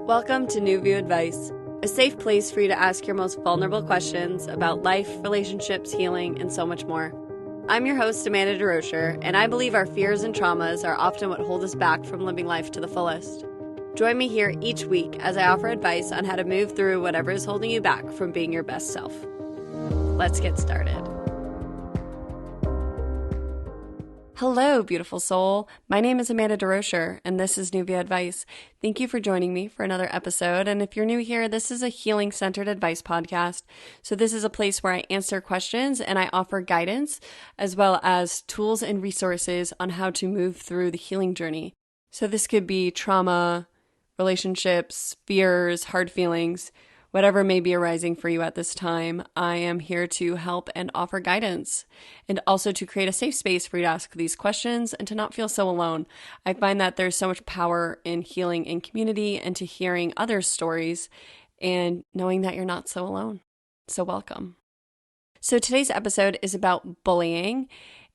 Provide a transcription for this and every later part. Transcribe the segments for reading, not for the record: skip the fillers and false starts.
Welcome to New View Advice, a safe place for you to ask your most vulnerable questions about life, relationships, healing, and so much more. I'm your host, Amanda DeRocher, and I believe our fears and traumas are often what hold us back from living life to the fullest. Join me here each week as I offer advice on how to move through whatever is holding you back from being your best self. Let's get started. Hello, beautiful soul. My name is Amanda DeRocher, and this is New View Advice. Thank you for joining me for another episode. And if you're new here, this is a healing-centered advice podcast. So this is a place where I answer questions and I offer guidance, as well as tools and resources on how to move through the healing journey. So this could be trauma, relationships, fears, hard feelings, whatever may be arising for you at this time. I am here to help and offer guidance, and also to create a safe space for you to ask these questions and to not feel so alone. I find that there's so much power in healing in community and to hearing others' stories and knowing that you're not so alone. So welcome. So today's episode is about bullying.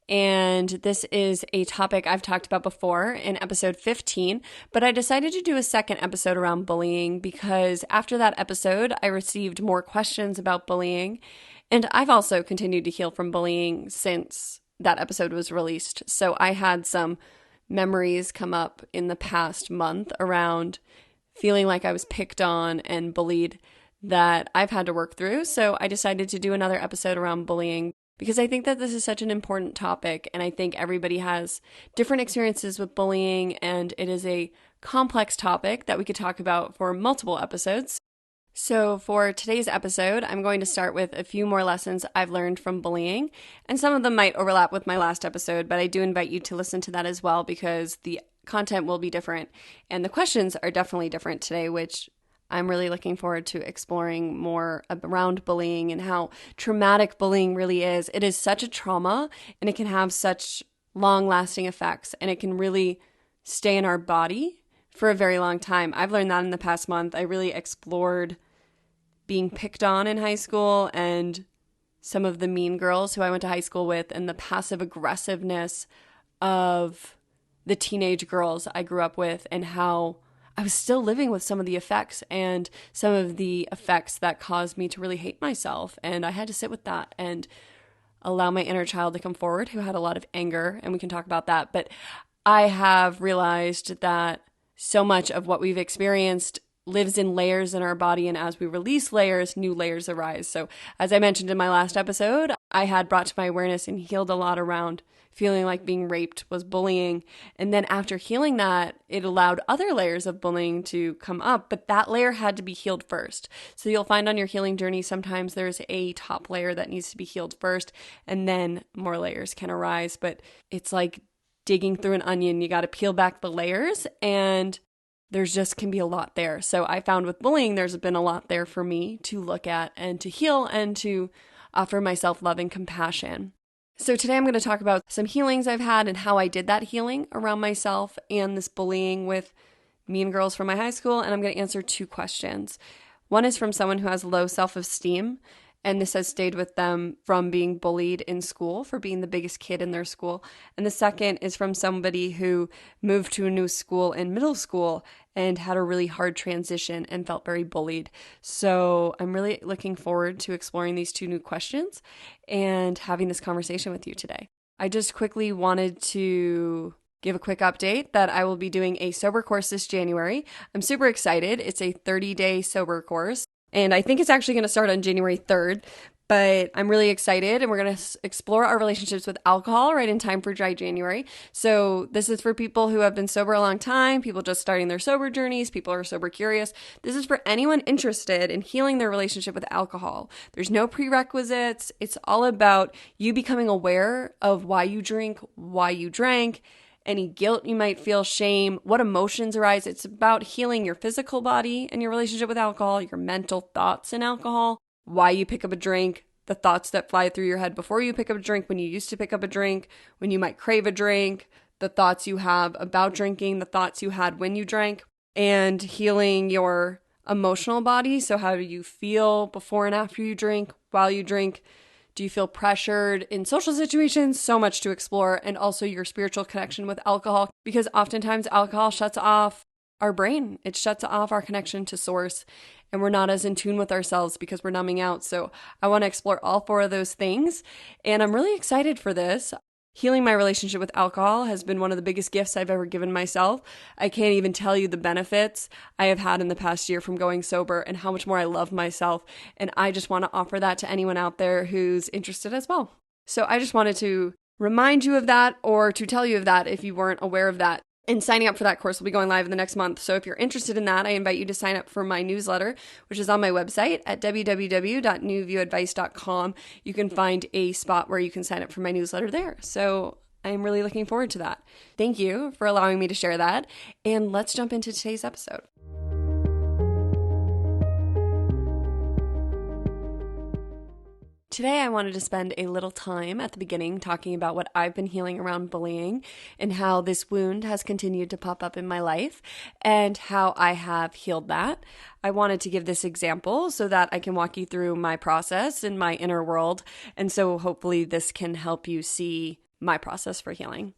And this is a topic I've talked about before in episode 15, but I decided to do a second episode around bullying because after that episode, I received more questions about bullying, and I've also continued to heal from bullying since that episode was released. So I had some memories come up in the past month around feeling like I was picked on and bullied that I've had to work through. So I decided to do another episode around bullying, because I think that this is such an important topic, and I think everybody has different experiences with bullying, and it is a complex topic that we could talk about for multiple episodes. So for today's episode, I'm going to start with a few more lessons I've learned from bullying, and some of them might overlap with my last episode, but I do invite you to listen to that as well because the content will be different, and the questions are definitely different today, which I'm really looking forward to exploring more around bullying and how traumatic bullying really is. It is such a trauma, and it can have such long-lasting effects, and it can really stay in our body for a very long time. I've learned that in the past month. I really explored being picked on in high school and some of the mean girls who I went to high school with and the passive aggressiveness of the teenage girls I grew up with and how I was still living with some of the effects and some of the effects that caused me to really hate myself. And I had to sit with that and allow my inner child to come forward who had a lot of anger, and we can talk about that. But I have realized that so much of what we've experienced lives in layers in our body, and as we release layers, new layers arise. So as I mentioned in my last episode, I had brought to my awareness and healed a lot around feeling like being raped was bullying. And then after healing that, it allowed other layers of bullying to come up, but that layer had to be healed first. So you'll find on your healing journey, sometimes there's a top layer that needs to be healed first, and then more layers can arise. But it's like digging through an onion. You got to peel back the layers, and there's just can be a lot there. So I found with bullying, there's been a lot there for me to look at and to heal and to offer myself love and compassion. So today I'm going to talk about some healings I've had and how I did that healing around myself and this bullying with mean girls from my high school. And I'm going to answer two questions. One is from someone who has low self-esteem, and this has stayed with them from being bullied in school for being the biggest kid in their school. And the second is from somebody who moved to a new school in middle school and had a really hard transition and felt very bullied. So I'm really looking forward to exploring these two new questions and having this conversation with you today. I just quickly wanted to give a quick update that I will be doing a sober course this January. I'm super excited. It's a 30-day sober course, and I think it's actually going to start on January 3rd. But I'm really excited, and we're going to explore our relationships with alcohol right in time for Dry January. So this is for people who have been sober a long time, people just starting their sober journeys, people who are sober curious. This is for anyone interested in healing their relationship with alcohol. There's no prerequisites. It's all about you becoming aware of why you drink, why you drank, any guilt you might feel, shame, what emotions arise. It's about healing your physical body and your relationship with alcohol, your mental thoughts and alcohol, why you pick up a drink, the thoughts that fly through your head before you pick up a drink, when you used to pick up a drink, when you might crave a drink, the thoughts you have about drinking, the thoughts you had when you drank, and healing your emotional body. So how do you feel before and after you drink, while you drink? Do you feel pressured in social situations? So much to explore. And also your spiritual connection with alcohol, because oftentimes alcohol shuts off our brain. It shuts off our connection to source, and we're not as in tune with ourselves because we're numbing out. So I want to explore all four of those things, and I'm really excited for this. Healing my relationship with alcohol has been one of the biggest gifts I've ever given myself. I can't even tell you the benefits I have had in the past year from going sober and how much more I love myself. And I just want to offer that to anyone out there who's interested as well. So I just wanted to remind you of that, or to tell you of that if you weren't aware of that. And signing up for that course will be going live in the next month. So if you're interested in that, I invite you to sign up for my newsletter, which is on my website at www.newviewadvice.com. You can find a spot where you can sign up for my newsletter there. So I'm really looking forward to that. Thank you for allowing me to share that. And let's jump into today's episode. Today, I wanted to spend a little time at the beginning talking about what I've been healing around bullying and how this wound has continued to pop up in my life and how I have healed that. I wanted to give this example so that I can walk you through my process in my inner world. And so hopefully this can help you see my process for healing.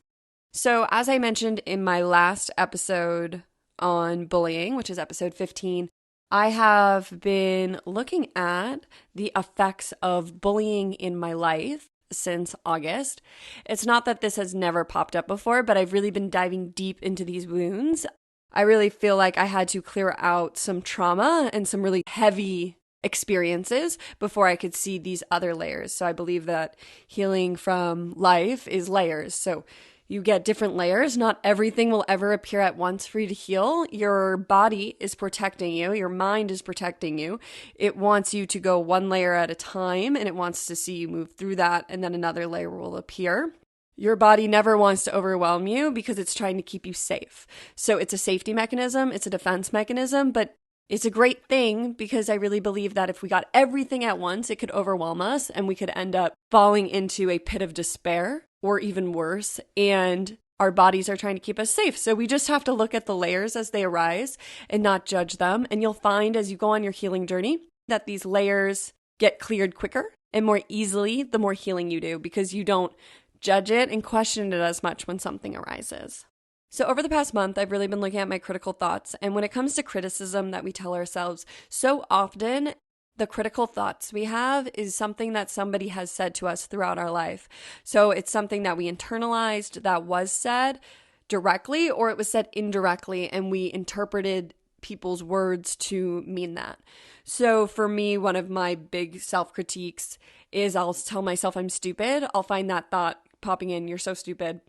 So as I mentioned in my last episode on bullying, which is episode 15, I have been looking at the effects of bullying in my life since August. It's not that this has never popped up before, but I've really been diving deep into these wounds. I really feel like I had to clear out some trauma and some really heavy experiences before I could see these other layers. So I believe that healing from life is layers. So you get different layers. Not everything will ever appear at once for you to heal. Your body is protecting you. Your mind is protecting you. It wants you to go one layer at a time, and it wants to see you move through that, and then another layer will appear. Your body never wants to overwhelm you because it's trying to keep you safe. So it's a safety mechanism. It's a defense mechanism, but it's a great thing because I really believe that if we got everything at once, it could overwhelm us and we could end up falling into a pit of despair or even worse. And our bodies are trying to keep us safe. So we just have to look at the layers as they arise and not judge them. And you'll find as you go on your healing journey that these layers get cleared quicker and more easily the more healing you do because you don't judge it and question it as much when something arises. So over the past month, I've really been looking at my critical thoughts. And when it comes to criticism that we tell ourselves, so often the critical thoughts we have is something that somebody has said to us throughout our life. So it's something that we internalized that was said directly, or it was said indirectly, and we interpreted people's words to mean that. So for me, one of my big self-critiques is I'll tell myself I'm stupid. I'll find that thought popping in, you're so stupid.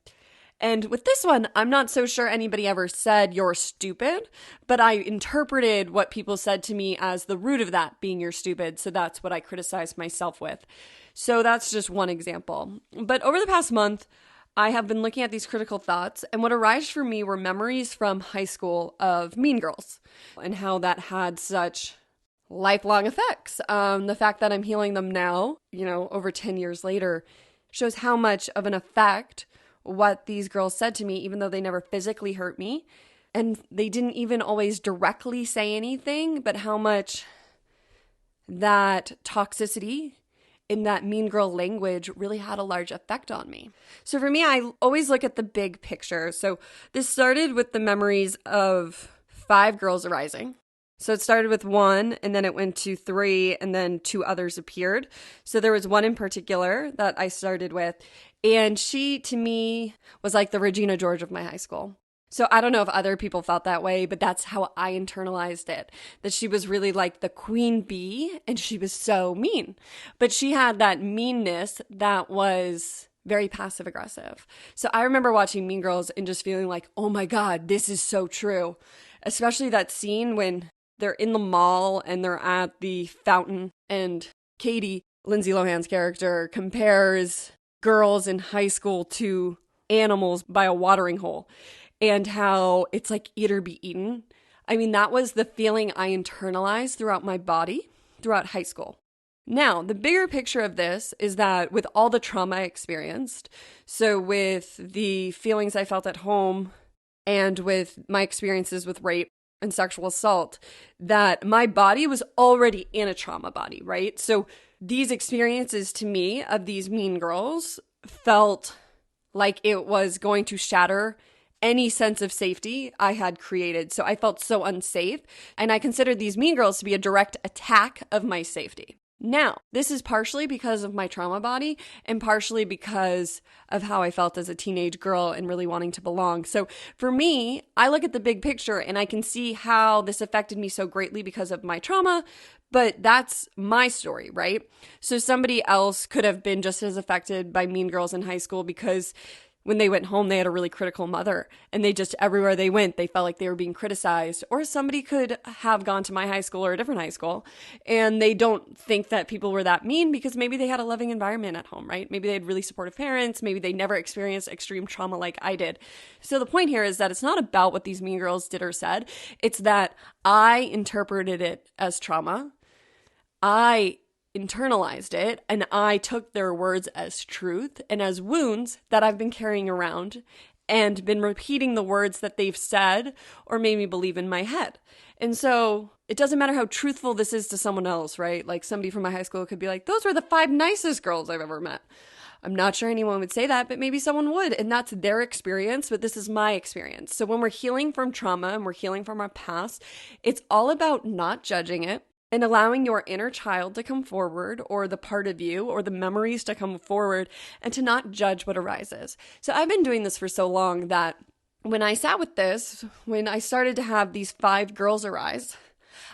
And with this one, I'm not so sure anybody ever said you're stupid, but I interpreted what people said to me as the root of that being you're stupid. So that's what I criticized myself with. So that's just one example. But over the past month, I have been looking at these critical thoughts, and what arose for me were memories from high school of Mean Girls and how that had such lifelong effects. The fact that I'm healing them now, over 10 years later, shows how much of an effect what these girls said to me, even though they never physically hurt me. And they didn't even always directly say anything, but how much that toxicity in that mean girl language really had a large effect on me. So for me, I always look at the big picture. So this started with the memories of 5 girls arising. So it started with 1, and then it went to 3, and then 2 others appeared. So there was one in particular that I started with, and she, to me, was like the Regina George of my high school. So I don't know if other people felt that way, but that's how I internalized it, that she was really like the queen bee, and she was so mean. But she had that meanness that was very passive aggressive. So I remember watching Mean Girls and just feeling like, oh my God, this is so true. Especially that scene when they're in the mall and they're at the fountain and Katie, Lindsay Lohan's character, compares girls in high school to animals by a watering hole and how it's like eat or be eaten. I mean, that was the feeling I internalized throughout my body throughout high school. Now, the bigger picture of this is that with all the trauma I experienced, so with the feelings I felt at home and with my experiences with rape and sexual assault, that my body was already in a trauma body, right? So these experiences to me of these mean girls felt like it was going to shatter any sense of safety I had created. So I felt so unsafe. And I considered these mean girls to be a direct attack of my safety. Now, this is partially because of my trauma body and partially because of how I felt as a teenage girl and really wanting to belong. So for me, I look at the big picture and I can see how this affected me so greatly because of my trauma, but that's my story, right? So somebody else could have been just as affected by mean girls in high school because when they went home, they had a really critical mother and they just, everywhere they went, they felt like they were being criticized. Or somebody could have gone to my high school or a different high school and they don't think that people were that mean because maybe they had a loving environment at home, right? Maybe they had really supportive parents. Maybe they never experienced extreme trauma like I did. So the point here is that it's not about what these mean girls did or said. It's that I interpreted it as trauma. I internalized it and I took their words as truth and as wounds that I've been carrying around and been repeating the words that they've said or made me believe in my head. And so it doesn't matter how truthful this is to someone else, right? Like somebody from my high school could be like, those were the 5 nicest girls I've ever met. I'm not sure anyone would say that, but maybe someone would. And that's their experience, but this is my experience. So when we're healing from trauma and we're healing from our past, it's all about not judging it and allowing your inner child to come forward, or the part of you or the memories to come forward, and to not judge what arises. So I've been doing this for so long that when I sat with this, when I started to have these 5 girls arise,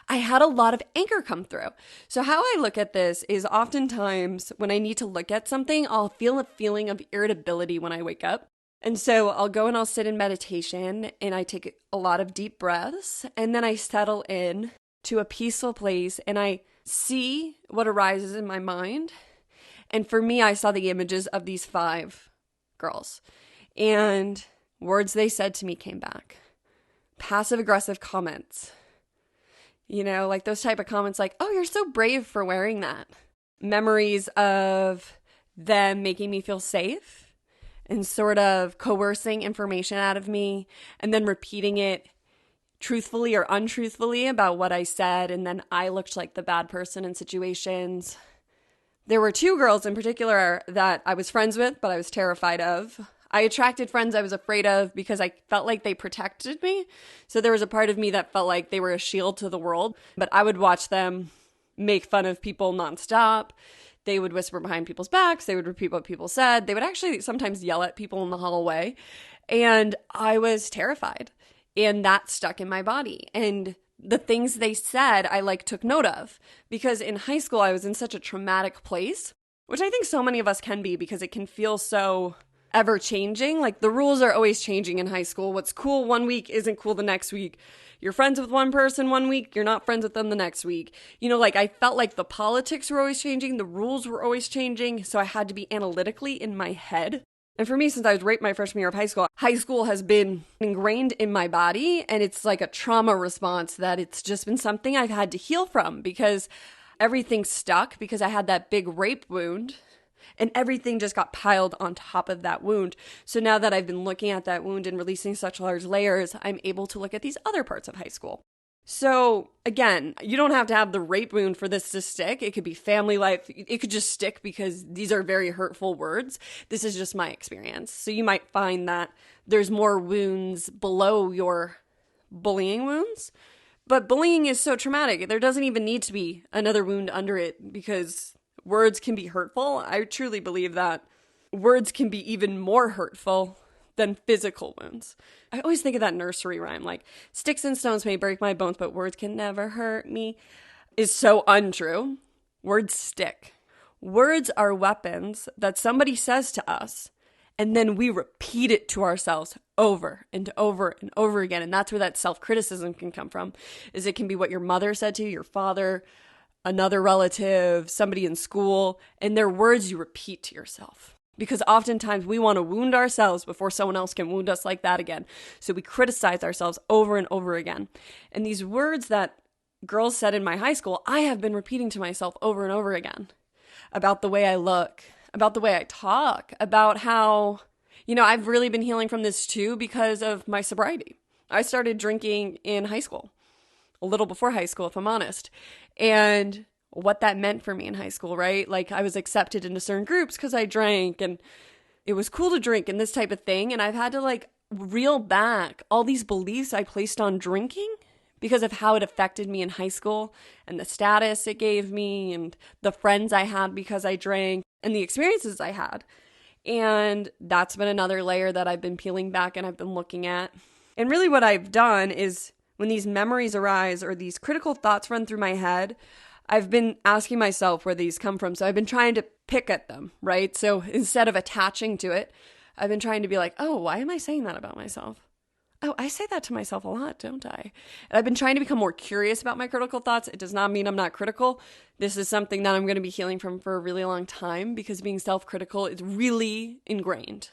I had a lot of anger come through. So how I look at this is oftentimes when I need to look at something, I'll feel a feeling of irritability when I wake up. And so I'll go and I'll sit in meditation and I take a lot of deep breaths and then I settle in to a peaceful place and I see what arises in my mind. And for me, I saw the images of these 5 girls and words they said to me came back. Passive aggressive comments, like those type of comments like, oh, you're so brave for wearing that. Memories of them making me feel safe and sort of coercing information out of me and then repeating it truthfully or untruthfully about what I said, and then I looked like the bad person in situations. There were 2 girls in particular that I was friends with, but I was terrified of. I attracted friends I was afraid of because I felt like they protected me. So there was a part of me that felt like they were a shield to the world, but I would watch them make fun of people nonstop. They would whisper behind people's backs. They would repeat what people said. They would actually sometimes yell at people in the hallway. And I was terrified. And that stuck in my body. And the things they said, I took note of. Because in high school, I was in such a traumatic place, which I think so many of us can be because it can feel so ever changing. Like the rules are always changing in high school. What's cool one week isn't cool the next week. You're friends with one person one week, you're not friends with them the next week. I felt like the politics were always changing, the rules were always changing. So I had to be analytically in my head. And for me, since I was raped my freshman year of high school has been ingrained in my body. And it's like a trauma response that it's just been something I've had to heal from because everything stuck because I had that big rape wound and everything just got piled on top of that wound. So now that I've been looking at that wound and releasing such large layers, I'm able to look at these other parts of high school. So again, you don't have to have the rape wound for this to stick. It could be family life. It could just stick because these are very hurtful words. This is just my experience. So you might find that there's more wounds below your bullying wounds. But bullying is so traumatic. There doesn't even need to be another wound under it because words can be hurtful. I truly believe that words can be even more hurtful than physical wounds. I always think of that nursery rhyme, like sticks and stones may break my bones, but words can never hurt me, is so untrue. Words stick. Words are weapons that somebody says to us, and then we repeat it to ourselves over and over and over again. And that's where that self-criticism can come from, is it can be what your mother said to you, your father, another relative, somebody in school, and they're words you repeat to yourself. Because oftentimes we want to wound ourselves before someone else can wound us like that again. So we criticize ourselves over and over again. And these words that girls said in my high school, I have been repeating to myself over and over again about the way I look, about the way I talk, about how, I've really been healing from this too because of my sobriety. I started drinking in high school, a little before high school, if I'm honest. And what that meant for me in high school, right? Like I was accepted into certain groups because I drank and it was cool to drink and this type of thing. And I've had to reel back all these beliefs I placed on drinking because of how it affected me in high school and the status it gave me and the friends I had because I drank and the experiences I had. And that's been another layer that I've been peeling back and I've been looking at. And really what I've done is when these memories arise or these critical thoughts run through my head, I've been asking myself where these come from. So I've been trying to pick at them, right? So instead of attaching to it, I've been trying to be like, oh, why am I saying that about myself? Oh, I say that to myself a lot, don't I? And I've been trying to become more curious about my critical thoughts. It does not mean I'm not critical. This is something that I'm going to be healing from for a really long time because being self-critical is really ingrained.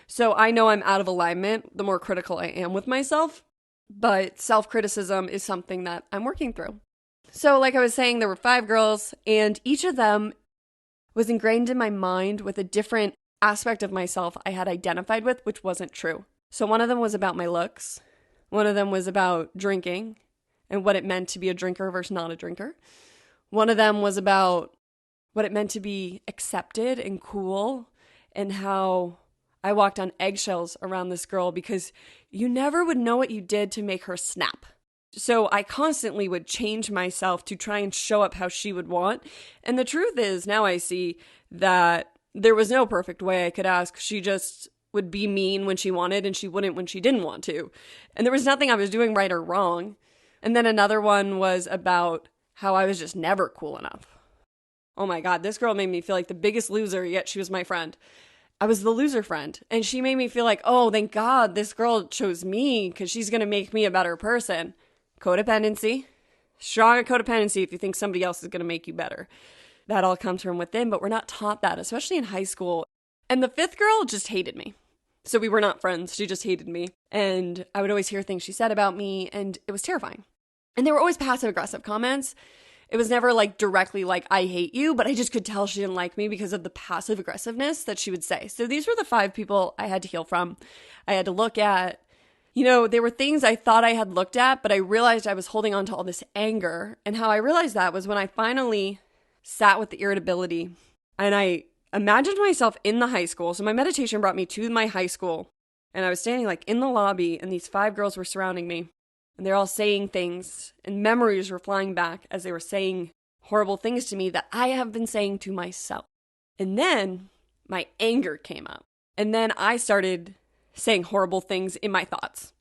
So I know I'm out of alignment the more critical I am with myself, but self-criticism is something that I'm working through. So like I was saying, there were 5 girls and each of them was ingrained in my mind with a different aspect of myself I had identified with, which wasn't true. So one of them was about my looks. One of them was about drinking and what it meant to be a drinker versus not a drinker. One of them was about what it meant to be accepted and cool and how I walked on eggshells around this girl because you never would know what you did to make her snap. So I constantly would change myself to try and show up how she would want. And the truth is, now I see that there was no perfect way I could ask. She just would be mean when she wanted and she wouldn't when she didn't want to. And there was nothing I was doing right or wrong. And then another one was about how I was just never cool enough. Oh my God, this girl made me feel like the biggest loser, yet she was my friend. I was the loser friend. And she made me feel like, oh, thank God this girl chose me because she's going to make me a better person. Codependency. Strong codependency if you think somebody else is going to make you better. That all comes from within, but we're not taught that, especially in high school. And the 5th girl just hated me. So we were not friends. She just hated me. And I would always hear things she said about me, and it was terrifying. And they were always passive-aggressive comments. It was never like directly like, I hate you, but I just could tell she didn't like me because of the passive-aggressiveness that she would say. So these were the 5 people I had to heal from. I had to look at. You know, there were things I thought I had looked at, but I realized I was holding on to all this anger. And how I realized that was when I finally sat with the irritability and I imagined myself in the high school. So my meditation brought me to my high school and I was standing like in the lobby and these 5 girls were surrounding me and they're all saying things and memories were flying back as they were saying horrible things to me that I have been saying to myself. And then my anger came up and then I started saying horrible things in my thoughts.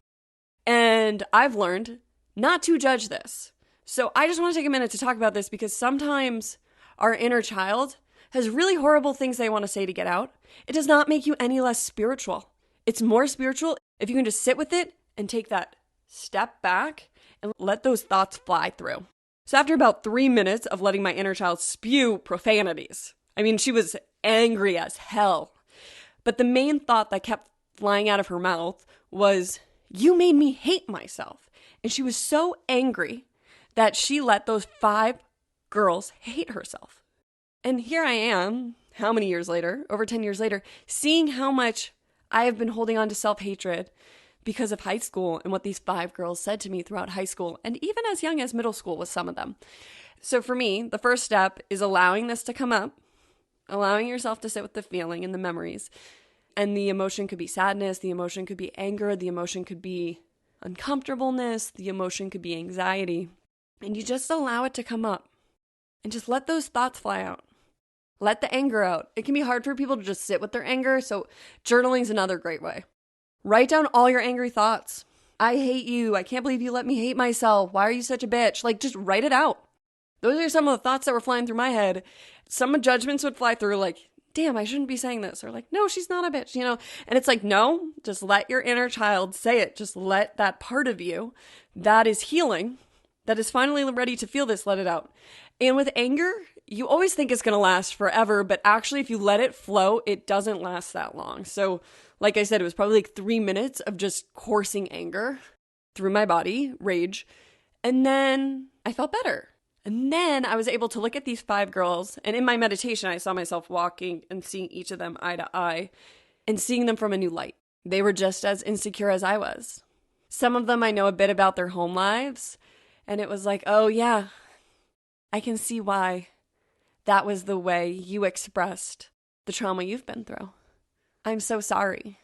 And I've learned not to judge this. So I just want to take a minute to talk about this because sometimes our inner child has really horrible things they want to say to get out. It does not make you any less spiritual. It's more spiritual if you can just sit with it and take that step back and let those thoughts fly through. So after about 3 minutes of letting my inner child spew profanities, I mean, she was angry as hell. But the main thought that kept flying out of her mouth was, you made me hate myself. And she was so angry that she let those 5 girls hate herself. And here I am, how many years later, over 10 years later, seeing how much I have been holding on to self-hatred because of high school and what these 5 girls said to me throughout high school and even as young as middle school with some of them. So for me, the first step is allowing this to come up, allowing yourself to sit with the feeling and the memories. And the emotion could be sadness, the emotion could be anger, the emotion could be uncomfortableness, the emotion could be anxiety. And you just allow it to come up and just let those thoughts fly out. Let the anger out. It can be hard for people to just sit with their anger, so journaling is another great way. Write down all your angry thoughts. I hate you. I can't believe you let me hate myself. Why are you such a bitch? Like, just write it out. Those are some of the thoughts that were flying through my head. Some judgments would fly through like, damn, I shouldn't be saying this. Or like, no, she's not a bitch, you know? And it's like, no, just let your inner child say it. Just let that part of you that is healing, that is finally ready to feel this, let it out. And with anger, you always think it's going to last forever, but actually if you let it flow, it doesn't last that long. So like I said, it was probably like 3 minutes of just coursing anger through my body, rage. And then I felt better. And then I was able to look at these 5 girls, and in my meditation, I saw myself walking and seeing each of them eye to eye and seeing them from a new light. They were just as insecure as I was. Some of them I know a bit about their home lives, and it was like, oh yeah, I can see why that was the way you expressed the trauma you've been through. I'm so sorry.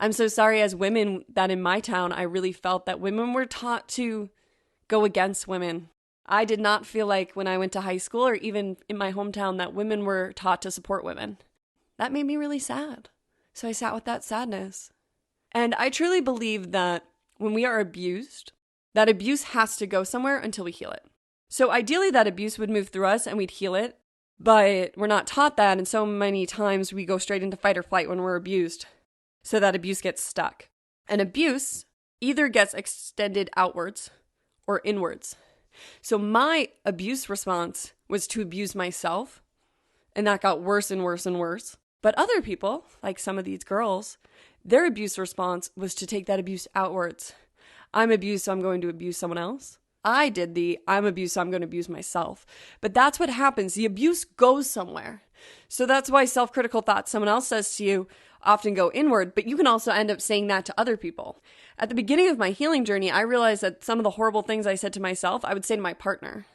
I'm so sorry as women that in my town, I really felt that women were taught to go against women. I did not feel like when I went to high school or even in my hometown that women were taught to support women. That made me really sad. So I sat with that sadness. And I truly believe that when we are abused, that abuse has to go somewhere until we heal it. So ideally that abuse would move through us and we'd heal it, but we're not taught that. And so many times we go straight into fight or flight when we're abused. So that abuse gets stuck. And abuse either gets extended outwards or inwards. So my abuse response was to abuse myself, and that got worse and worse and worse. But other people, like some of these girls, their abuse response was to take that abuse outwards. I'm abused, so I'm going to abuse someone else. I did I'm abused, so I'm going to abuse myself. But that's what happens. The abuse goes somewhere. So that's why self-critical thoughts someone else says to you often go inward, but you can also end up saying that to other people. At the beginning of my healing journey, I realized that some of the horrible things I said to myself, I would say to my partner.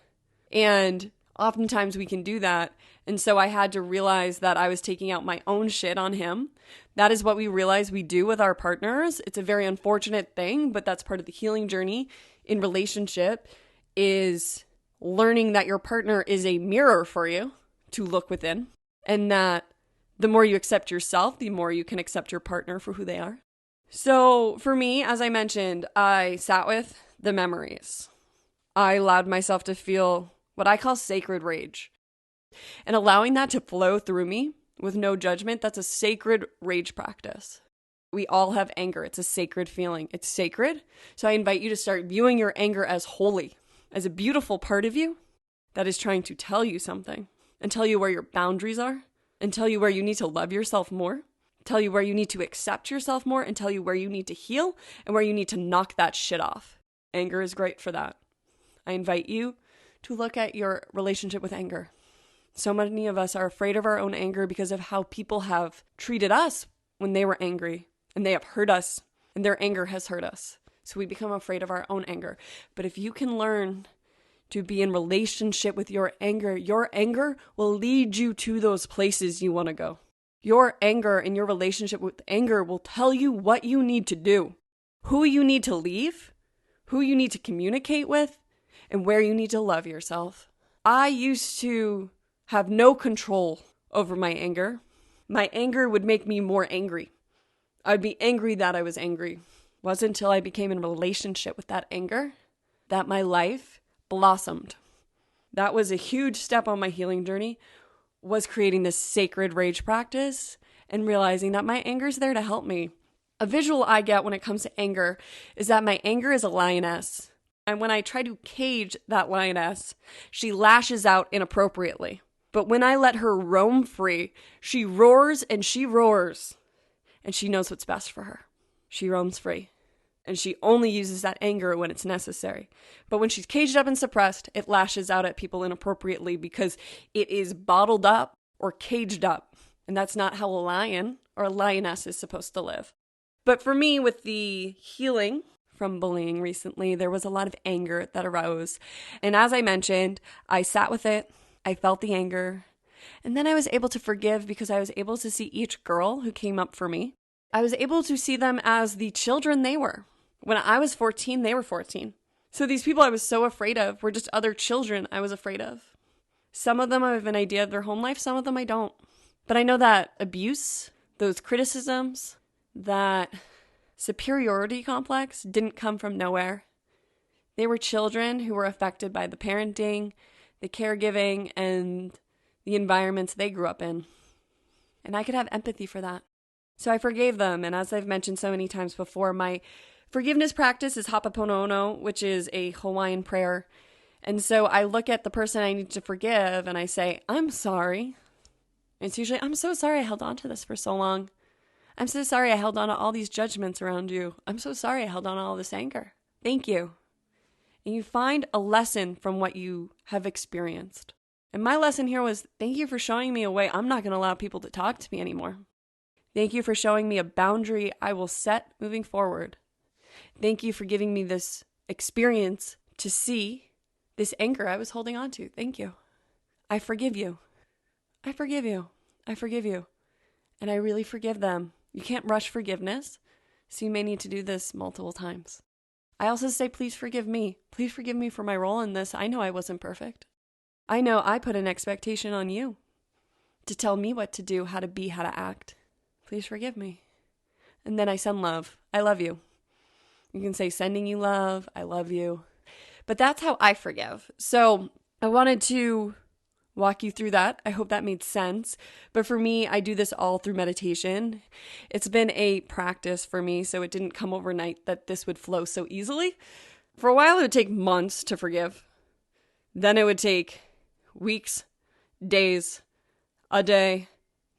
And oftentimes we can do that. And so I had to realize that I was taking out my own shit on him. That is what we realize we do with our partners. It's a very unfortunate thing, but that's part of the healing journey in relationship, is learning that your partner is a mirror for you to look within, and that the more you accept yourself, the more you can accept your partner for who they are. So for me, as I mentioned, I sat with the memories. I allowed myself to feel what I call sacred rage. And allowing that to flow through me with no judgment, that's a sacred rage practice. We all have anger. It's a sacred feeling. It's sacred. So I invite you to start viewing your anger as holy, as a beautiful part of you that is trying to tell you something and tell you where your boundaries are and tell you where you need to love yourself more, tell you where you need to accept yourself more, and tell you where you need to heal and where you need to knock that shit off. Anger is great for that. I invite you to look at your relationship with anger. So many of us are afraid of our own anger because of how people have treated us when they were angry, and they have hurt us, and their anger has hurt us. So we become afraid of our own anger. But if you can learn to be in relationship with your anger will lead you to those places you want to go. Your anger and your relationship with anger will tell you what you need to do, who you need to leave, who you need to communicate with, and where you need to love yourself. I used to have no control over my anger. My anger would make me more angry. I'd be angry that I was angry. It wasn't until I became in a relationship with that anger that my life blossomed. That was a huge step on my healing journey, was creating this sacred rage practice and realizing that my anger is there to help me. A visual I get when it comes to anger is that my anger is a lioness. And when I try to cage that lioness, she lashes out inappropriately. But when I let her roam free, she roars and she roars. And she knows what's best for her. She roams free. And she only uses that anger when it's necessary. But when she's caged up and suppressed, it lashes out at people inappropriately because it is bottled up or caged up. And that's not how a lion or a lioness is supposed to live. But for me, with the healing from bullying recently, there was a lot of anger that arose. And as I mentioned, I sat with it. I felt the anger. And then I was able to forgive because I was able to see each girl who came up for me. I was able to see them as the children they were. When I was 14, they were 14. So these people I was so afraid of were just other children I was afraid of. Some of them I have an idea of their home life, some of them I don't. But I know that abuse, those criticisms, that superiority complex didn't come from nowhere. They were children who were affected by the parenting, the caregiving, and the environments they grew up in. And I could have empathy for that. So I forgave them. And as I've mentioned so many times before, my forgiveness practice is Ho'oponopono, which is a Hawaiian prayer. And so I look at the person I need to forgive and I say, I'm sorry. It's usually, I'm so sorry I held on to this for so long. I'm so sorry I held on to all these judgments around you. I'm so sorry I held on to all this anger. Thank you. And you find a lesson from what you have experienced. And my lesson here was, thank you for showing me a way I'm not going to allow people to talk to me anymore. Thank you for showing me a boundary I will set moving forward. Thank you for giving me this experience to see this anger I was holding on to. Thank you. I forgive you. I forgive you. I forgive you. And I really forgive them. You can't rush forgiveness. So you may need to do this multiple times. I also say, please forgive me. Please forgive me for my role in this. I know I wasn't perfect. I know I put an expectation on you to tell me what to do, how to be, how to act. Please forgive me. And then I send love. I love you. You can say sending you love. I love you. But that's how I forgive. So I wanted to walk you through that. I hope that made sense. But for me, I do this all through meditation. It's been a practice for me, so it didn't come overnight that this would flow so easily. For a while, it would take months to forgive. Then it would take weeks, days, a day.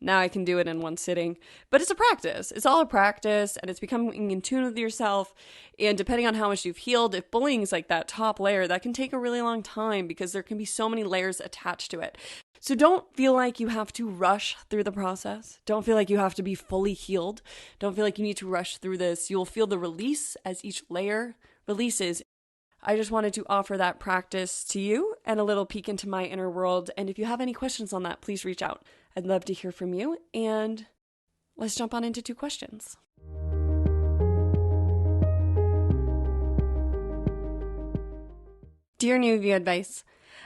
Now I can do it in one sitting. But it's a practice. It's all a practice, and it's becoming in tune with yourself. And depending on how much you've healed, if bullying is like that top layer, that can take a really long time because there can be so many layers attached to it. So don't feel like you have to rush through the process. Don't feel like you have to be fully healed. Don't feel like you need to rush through this. You'll feel the release as each layer releases. I just wanted to offer that practice to you and a little peek into my inner world. And if you have any questions on that, please reach out. I'd love to hear from you. And let's jump on into 2 questions. Dear Newbie Advice,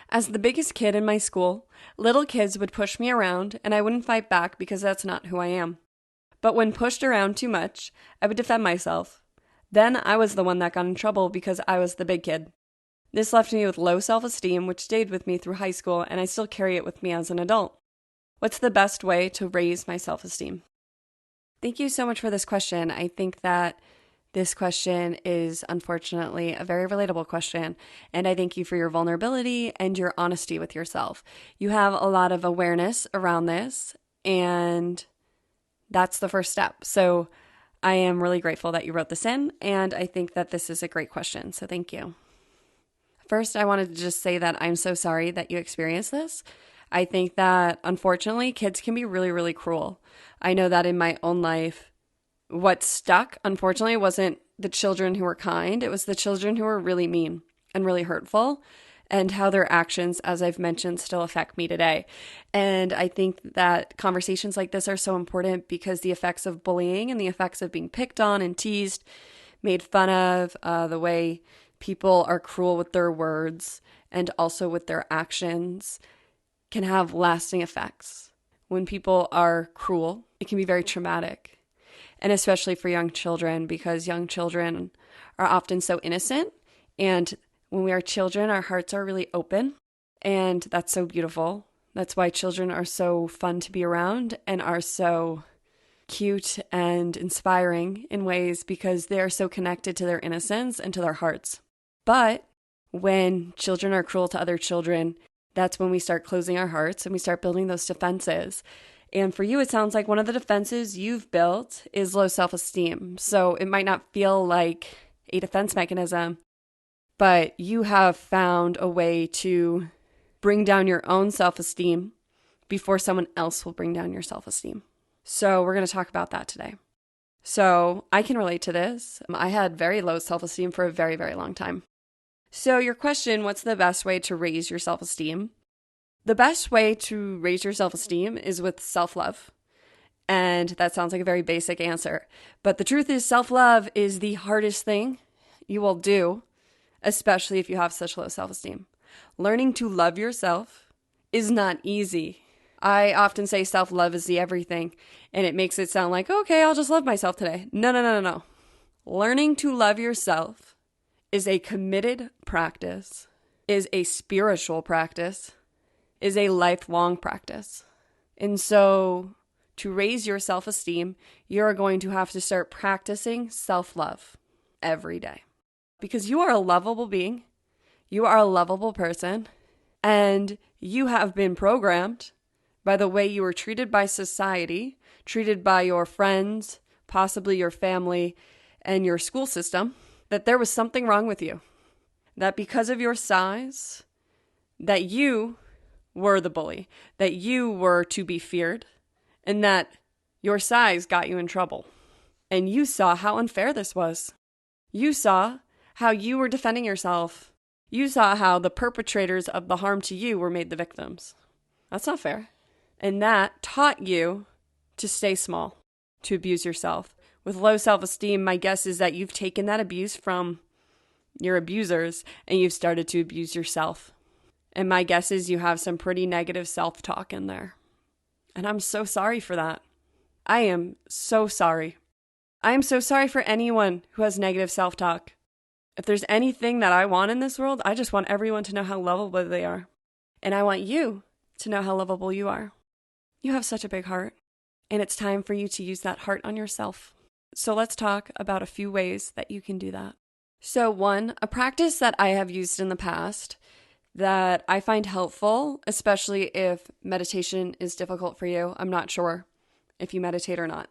as the biggest kid in my school, little kids would push me around and I wouldn't fight back because that's not who I am. But when pushed around too much, I would defend myself. Then I was the one that got in trouble because I was the big kid. This left me with low self-esteem, which stayed with me through high school, and I still carry it with me as an adult. What's the best way to raise my self-esteem? Thank you so much for this question. I think that this question is unfortunately a very relatable question, and I thank you for your vulnerability and your honesty with yourself. You have a lot of awareness around this, and that's the first step. So I am really grateful that you wrote this in, and I think that this is a great question, so thank you. First, I wanted to just say that I'm so sorry that you experienced this. I think that, unfortunately, kids can be really, really cruel. I know that in my own life, what stuck, unfortunately, wasn't the children who were kind. It was the children who were really mean and really hurtful, and how their actions, as I've mentioned, still affect me today. And I think that conversations like this are so important because the effects of bullying and the effects of being picked on and teased, made fun of, the way people are cruel with their words and also with their actions can have lasting effects. When people are cruel, it can be very traumatic. And especially for young children, because young children are often so innocent, and when we are children, our hearts are really open, and that's so beautiful. That's why children are so fun to be around and are so cute and inspiring in ways because they are so connected to their innocence and to their hearts. But when children are cruel to other children, that's when we start closing our hearts and we start building those defenses. And for you, it sounds like one of the defenses you've built is low self-esteem. So it might not feel like a defense mechanism, but you have found a way to bring down your own self-esteem before someone else will bring down your self-esteem. So we're going to talk about that today. So I can relate to this. I had very low self-esteem for a very, very long time. So your question, what's the best way to raise your self-esteem? The best way to raise your self-esteem is with self-love. And that sounds like a very basic answer. But the truth is, self-love is the hardest thing you will do, especially if you have such low self-esteem. Learning to love yourself is not easy. I often say self-love is the everything, and it makes it sound like, okay, I'll just love myself today. No. Learning to love yourself is a committed practice, is a spiritual practice, is a lifelong practice. And so to raise your self-esteem, you're going to have to start practicing self-love every day. Because you are a lovable being, you are a lovable person, and you have been programmed by the way you were treated by society, treated by your friends, possibly your family, and your school system, that there was something wrong with you. That because of your size, that you were the bully, that you were to be feared, and that your size got you in trouble. And you saw how unfair this was. You saw how you were defending yourself. You saw how the perpetrators of the harm to you were made the victims. That's not fair. And that taught you to stay small, to abuse yourself, With low self-esteem, my guess is that you've taken that abuse from your abusers and you've started to abuse yourself. And my guess is you have some pretty negative self-talk in there. And I'm so sorry for that. I am so sorry. I am so sorry for anyone who has negative self-talk. If there's anything that I want in this world, I just want everyone to know how lovable they are. And I want you to know how lovable you are. You have such a big heart, and it's time for you to use that heart on yourself. So let's talk about a few ways that you can do that. So one, a practice that I have used in the past that I find helpful, especially if meditation is difficult for you. I'm not sure if you meditate or not,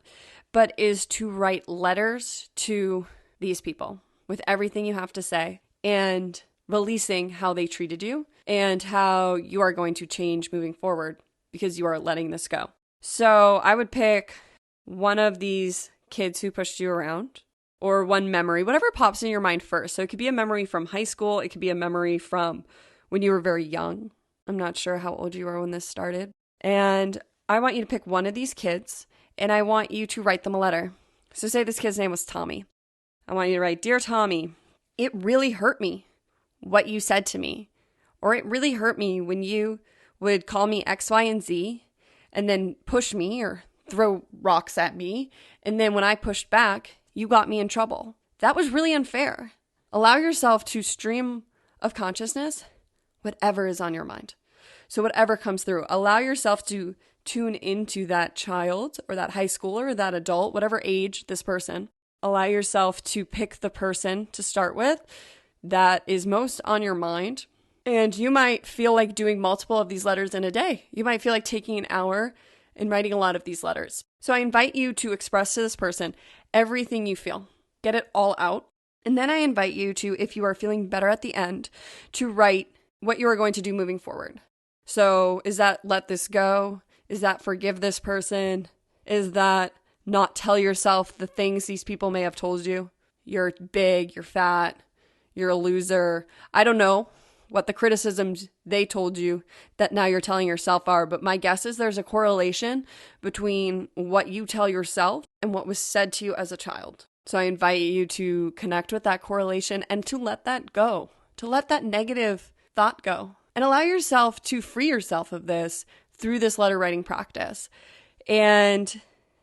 but is to write letters to these people with everything you have to say and releasing how they treated you and how you are going to change moving forward because you are letting this go. So I would pick one of these kids who pushed you around or one memory, whatever pops in your mind first. So it could be a memory from high school. It could be a memory from when you were very young. I'm not sure how old you were when this started. And I want you to pick one of these kids and I want you to write them a letter. So say this kid's name was Tommy. I want you to write, "Dear Tommy, it really hurt me what you said to me. Or it really hurt me when you would call me X, Y, and Z and then push me or throw rocks at me. And then when I pushed back, you got me in trouble. That was really unfair." Allow yourself to stream of consciousness whatever is on your mind. So whatever comes through, allow yourself to tune into that child or that high schooler or that adult, whatever age this person. Allow yourself to pick the person to start with that is most on your mind. And you might feel like doing multiple of these letters in a day. You might feel like taking an hour and writing a lot of these letters. So I invite you to express to this person everything you feel. Get it all out. And then I invite you to, if you are feeling better at the end, to write what you are going to do moving forward. So is that let this go? Is that forgive this person? Is that not tell yourself the things these people may have told you? You're big, you're fat, you're a loser. I don't know what the criticisms they told you that now you're telling yourself are, but my guess is there's a correlation between what you tell yourself and what was said to you as a child. So I invite you to connect with that correlation and to let that go, to let that negative thought go, and allow yourself to free yourself of this through this letter writing practice. And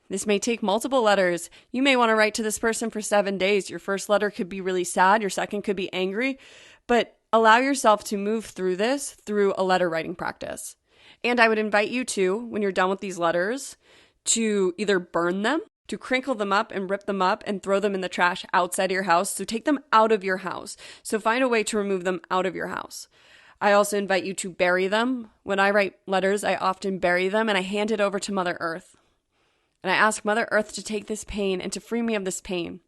this may take multiple letters. You may want to write to this person for 7 days. Your first letter could be really sad. Your second could be angry, but allow yourself to move through this through a letter writing practice. And I would invite you to, when you're done with these letters, to either burn them, to crinkle them up and rip them up and throw them in the trash outside of your house. So take them out of your house. So find a way to remove them out of your house. I also invite you to bury them. When I write letters, I often bury them and I hand it over to Mother Earth. And I ask Mother Earth to take this pain and to free me of this pain.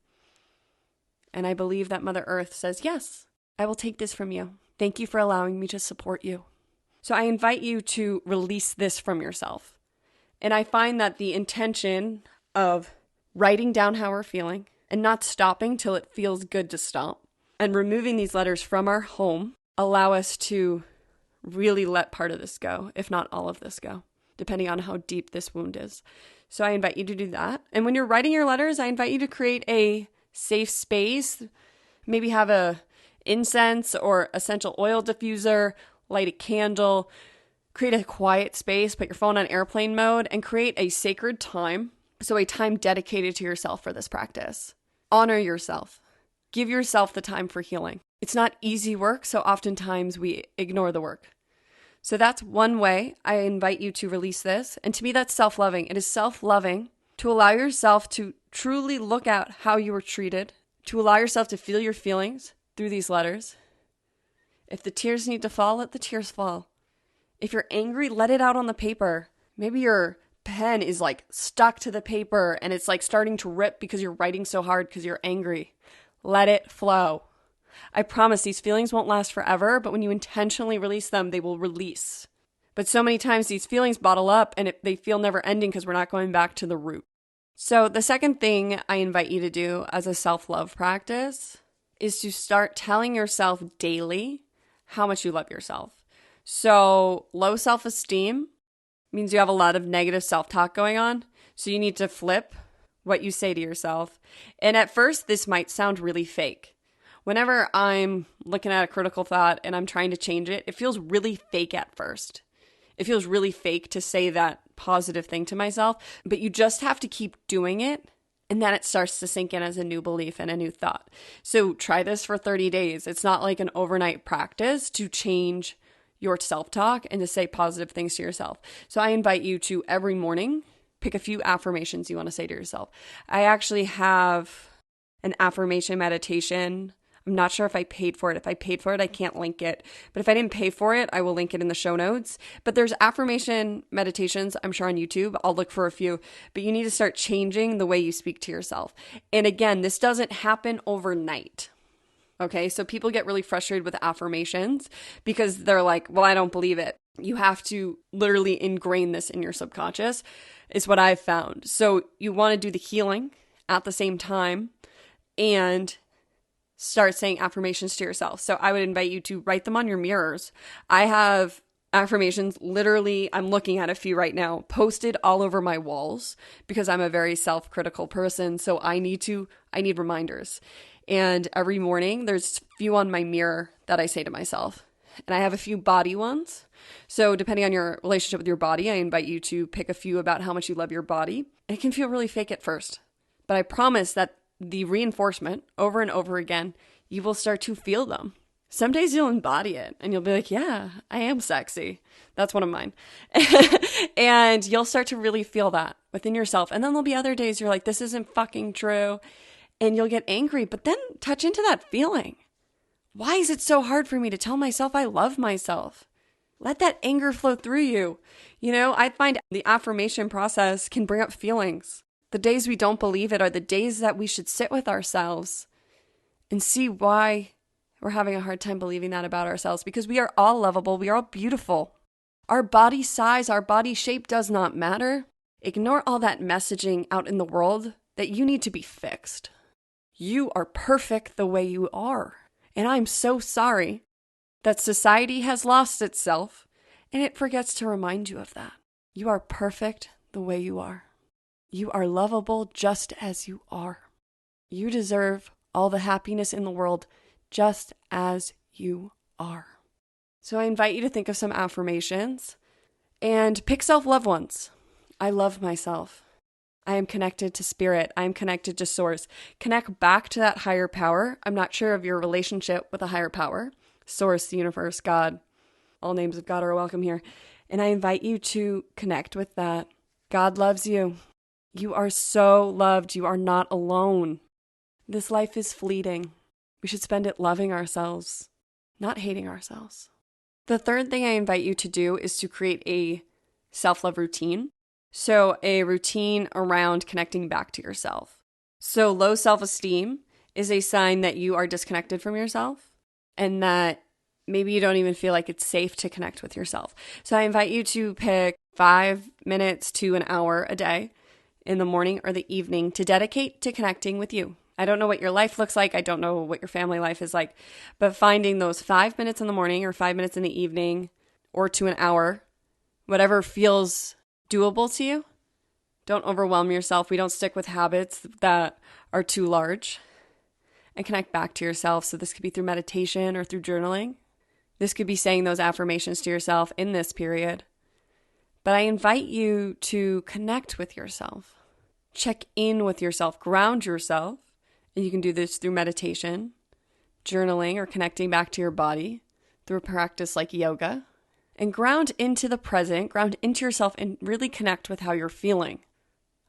And I believe that Mother Earth says, yes, I will take this from you. Thank you for allowing me to support you. So I invite you to release this from yourself. And I find that the intention of writing down how we're feeling and not stopping till it feels good to stop and removing these letters from our home allow us to really let part of this go, if not all of this go, depending on how deep this wound is. So I invite you to do that. And when you're writing your letters, I invite you to create a safe space, maybe have a incense or essential oil diffuser, light a candle, create a quiet space, put your phone on airplane mode, and create a sacred time. So a time dedicated to yourself for this practice. Honor yourself. Give yourself the time for healing. It's not easy work, so oftentimes we ignore the work. So that's one way I invite you to release this. And to me, that's self-loving. It is self-loving to allow yourself to truly look at how you were treated, to allow yourself to feel your feelings through these letters. If the tears need to fall, let the tears fall. If you're angry, let it out on the paper. Maybe your pen is like stuck to the paper and it's like starting to rip because you're writing so hard because you're angry. Let it flow. I promise these feelings won't last forever, but when you intentionally release them, they will release. But so many times these feelings bottle up and they feel never ending because we're not going back to the root. So the second thing I invite you to do as a self-love practice is to start telling yourself daily how much you love yourself. So low self-esteem means you have a lot of negative self-talk going on. So you need to flip what you say to yourself. And at first, this might sound really fake. Whenever I'm looking at a critical thought and I'm trying to change it, it feels really fake at first. It feels really fake to say that positive thing to myself, but you just have to keep doing it. And then it starts to sink in as a new belief and a new thought. So try this for 30 days. It's not like an overnight practice to change your self-talk and to say positive things to yourself. So I invite you to every morning pick a few affirmations you want to say to yourself. I actually have an affirmation meditation. I'm not sure if I paid for it. If I paid for it, I can't link it. But if I didn't pay for it, I will link it in the show notes. But there's affirmation meditations, I'm sure on YouTube. I'll look for a few. But you need to start changing the way you speak to yourself. And again, this doesn't happen overnight. Okay, so people get really frustrated with affirmations because they're like, well, I don't believe it. You have to literally ingrain this in your subconscious, is what I've found. So you want to do the healing at the same time and start saying affirmations to yourself. So I would invite you to write them on your mirrors. I have affirmations, literally, I'm looking at a few right now, posted all over my walls because I'm a very self-critical person. So I need reminders. And every morning there's a few on my mirror that I say to myself. And I have a few body ones. So depending on your relationship with your body, I invite you to pick a few about how much you love your body. It can feel really fake at first, but I promise that the reinforcement over and over again, you will start to feel them. Some days you'll embody it and you'll be like, yeah, I am sexy. That's one of mine. And you'll start to really feel that within yourself. And then there'll be other days you're like, this isn't fucking true. And you'll get angry, but then touch into that feeling. Why is it so hard for me to tell myself I love myself? Let that anger flow through you. You know, I find the affirmation process can bring up feelings. The days we don't believe it are the days that we should sit with ourselves and see why we're having a hard time believing that about ourselves, because we are all lovable. We are all beautiful. Our body size, our body shape does not matter. Ignore all that messaging out in the world that you need to be fixed. You are perfect the way you are. And I'm so sorry that society has lost itself and it forgets to remind you of that. You are perfect the way you are. You are lovable just as you are. You deserve all the happiness in the world just as you are. So I invite you to think of some affirmations and pick self-love ones. I love myself. I am connected to spirit. I am connected to source. Connect back to that higher power. I'm not sure of your relationship with a higher power. Source, the universe, God. All names of God are welcome here. And I invite you to connect with that. God loves you. You are so loved. You are not alone. This life is fleeting. We should spend it loving ourselves, not hating ourselves. The third thing I invite you to do is to create a self-love routine. So a routine around connecting back to yourself. So low self-esteem is a sign that you are disconnected from yourself and that maybe you don't even feel like it's safe to connect with yourself. So I invite you to pick 5 minutes to an hour a day in the morning or the evening to dedicate to connecting with you. I don't know what your life looks like. I don't know what your family life is like, but finding those 5 minutes in the morning or 5 minutes in the evening or to an hour, whatever feels doable to you. Don't overwhelm yourself. We don't stick with habits that are too large. And connect back to yourself. So this could be through meditation or through journaling. This could be saying those affirmations to yourself in this period. But I invite you to connect with yourself. Check in with yourself. Ground yourself. And you can do this through meditation, journaling, or connecting back to your body through a practice like yoga. And ground into the present, ground into yourself, and really connect with how you're feeling.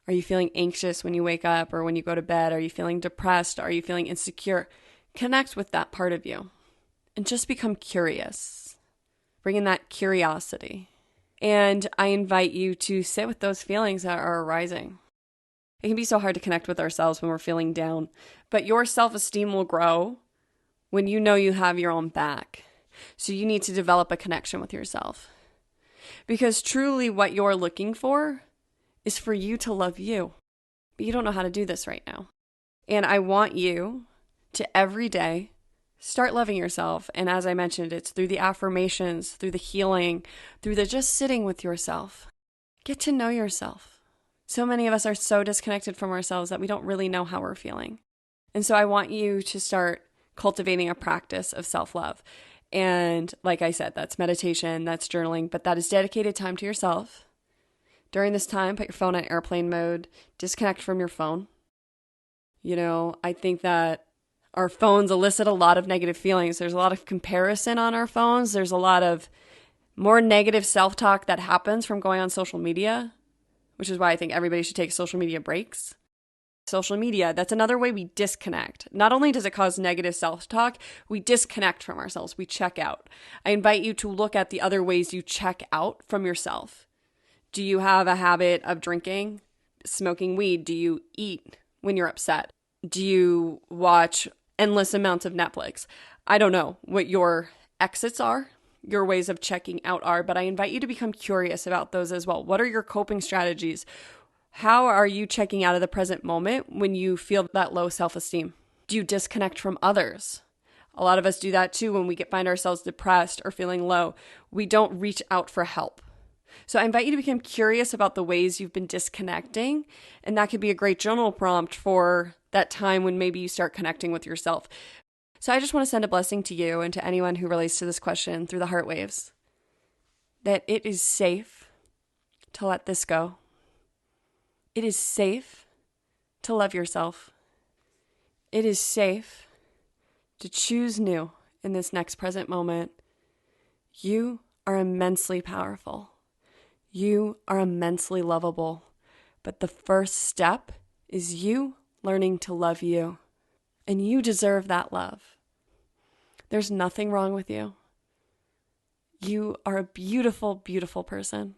Are you feeling anxious when you wake up or when you go to bed? Are you feeling depressed? Are you feeling insecure? Connect with that part of you and just become curious. Bring in that curiosity. And I invite you to sit with those feelings that are arising. It can be so hard to connect with ourselves when we're feeling down, but your self-esteem will grow when you know you have your own back. So you need to develop a connection with yourself. Because truly what you're looking for is for you to love you. But you don't know how to do this right now. And I want you to every day start loving yourself. And as I mentioned, it's through the affirmations, through the healing, through the just sitting with yourself. Get to know yourself. So many of us are so disconnected from ourselves that we don't really know how we're feeling. And so I want you to start cultivating a practice of self-love. And like I said, that's meditation, that's journaling, but that is dedicated time to yourself. During this time, put your phone on airplane mode, disconnect from your phone. I think that our phones elicit a lot of negative feelings. There's a lot of comparison on our phones. There's a lot of more negative self-talk that happens from going on social media, which is why I think everybody should take social media breaks. Social media, that's another way we disconnect. Not only does it cause negative self-talk, we disconnect from ourselves. We check out. I invite you to look at the other ways you check out from yourself. Do you have a habit of drinking, smoking weed? Do you eat when you're upset? Do you watch endless amounts of Netflix? I don't know what your exits are, your ways of checking out are, but I invite you to become curious about those as well. What are your coping strategies? How are you checking out of the present moment when you feel that low self-esteem? Do you disconnect from others? A lot of us do that too when we find ourselves depressed or feeling low. We don't reach out for help. So I invite you to become curious about the ways you've been disconnecting, and that could be a great journal prompt for that time when maybe you start connecting with yourself. So I just want to send a blessing to you and to anyone who relates to this question through the heart waves, that it is safe to let this go. It is safe to love yourself. It is safe to choose new in this next present moment. You are immensely powerful. You are immensely lovable. But the first step is you learning to love you. And you deserve that love. There's nothing wrong with you. You are a beautiful, beautiful person.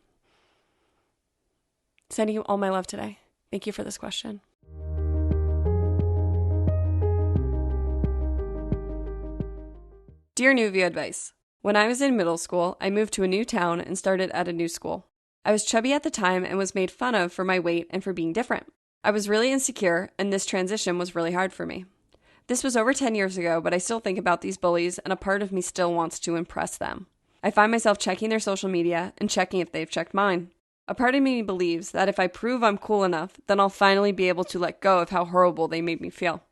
Sending you all my love today. Thank you for this question. Dear Nuvia Advice, when I was in middle school, I moved to a new town and started at a new school. I was chubby at the time and was made fun of for my weight and for being different. I was really insecure, and this transition was really hard for me. This was over 10 years ago, but I still think about these bullies, and a part of me still wants to impress them. I find myself checking their social media and checking if they've checked mine. A part of me believes that if I prove I'm cool enough, then I'll finally be able to let go of how horrible they made me feel.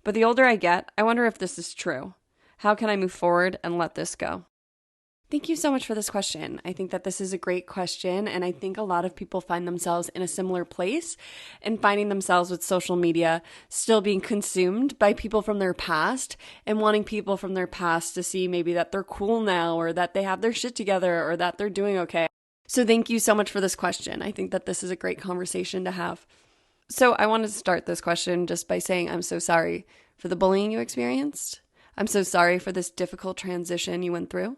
But the older I get, I wonder if this is true. How can I move forward and let this go? Thank you so much for this question. I think that this is a great question, and I think a lot of people find themselves in a similar place and finding themselves with social media still being consumed by people from their past and wanting people from their past to see maybe that they're cool now or that they have their shit together or that they're doing okay. So thank you so much for this question. I think that this is a great conversation to have. So I wanted to start this question just by saying I'm so sorry for the bullying you experienced. I'm so sorry for this difficult transition you went through.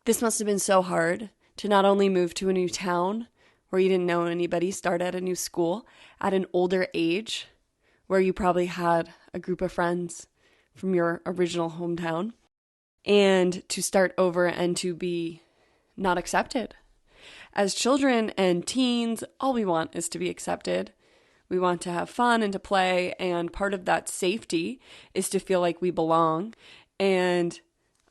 This must have been so hard to not only move to a new town where you didn't know anybody, start at a new school at an older age where you probably had a group of friends from your original hometown, and to start over and to be not accepted. As children and teens, all we want is to be accepted. We want to have fun and to play, and part of that safety is to feel like we belong. And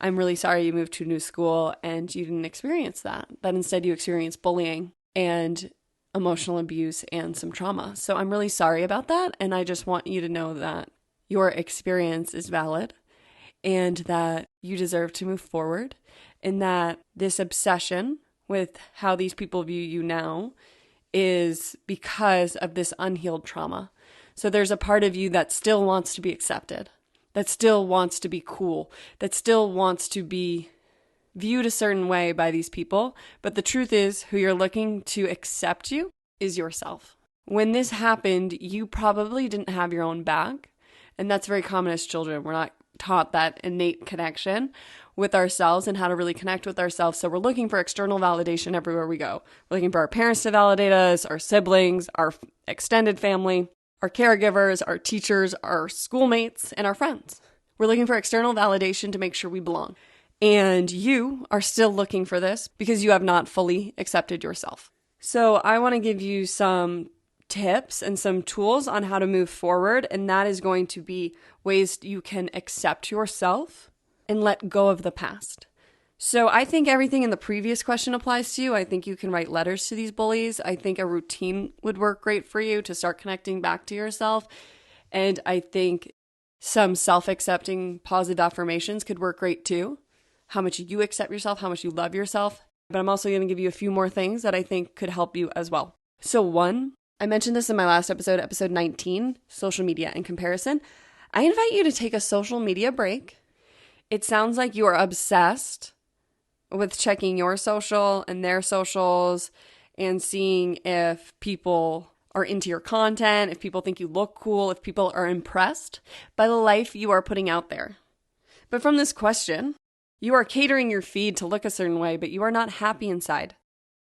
I'm really sorry you moved to a new school and you didn't experience that instead you experienced bullying and emotional abuse and some trauma. So I'm really sorry about that, and I just want you to know that your experience is valid and that you deserve to move forward, and that this obsession with how these people view you now is because of this unhealed trauma. So there's a part of you that still wants to be accepted, that still wants to be cool, that still wants to be viewed a certain way by these people. But the truth is, who you're looking to accept you is yourself. When this happened, you probably didn't have your own back. And that's very common as children. We're not taught that innate connection with ourselves and how to really connect with ourselves. So we're looking for external validation everywhere we go. We're looking for our parents to validate us, our siblings, our extended family, our caregivers, our teachers, our schoolmates, and our friends. We're looking for external validation to make sure we belong. And you are still looking for this because you have not fully accepted yourself. So I want to give you some tips and some tools on how to move forward. And that is going to be ways you can accept yourself and let go of the past. So I think everything in the previous question applies to you. I think you can write letters to these bullies. I think a routine would work great for you to start connecting back to yourself. And I think some self-accepting positive affirmations could work great too. How much you accept yourself, how much you love yourself. But I'm also going to give you a few more things that I think could help you as well. So one, I mentioned this in my last episode, episode 19, social media and comparison. I invite you to take a social media break. It sounds like you are obsessed with checking your social and their socials and seeing if people are into your content, if people think you look cool, if people are impressed by the life you are putting out there. But from this question, you are catering your feed to look a certain way, but you are not happy inside.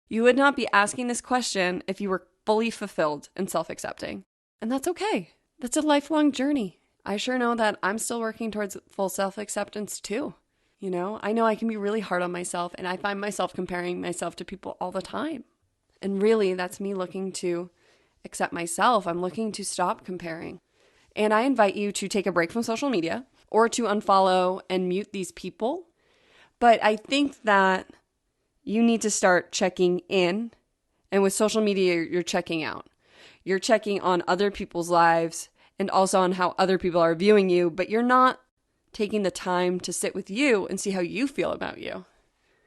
You would not be asking this question if you were fully fulfilled and self-accepting. And that's okay. That's a lifelong journey. I sure know that I'm still working towards full self-acceptance too. You know I can be really hard on myself, and I find myself comparing myself to people all the time. And really, that's me looking to accept myself. I'm looking to stop comparing. And I invite you to take a break from social media or to unfollow and mute these people. But I think that you need to start checking in. And with social media, you're checking out. You're checking on other people's lives and also on how other people are viewing you, but you're not taking the time to sit with you and see how you feel about you.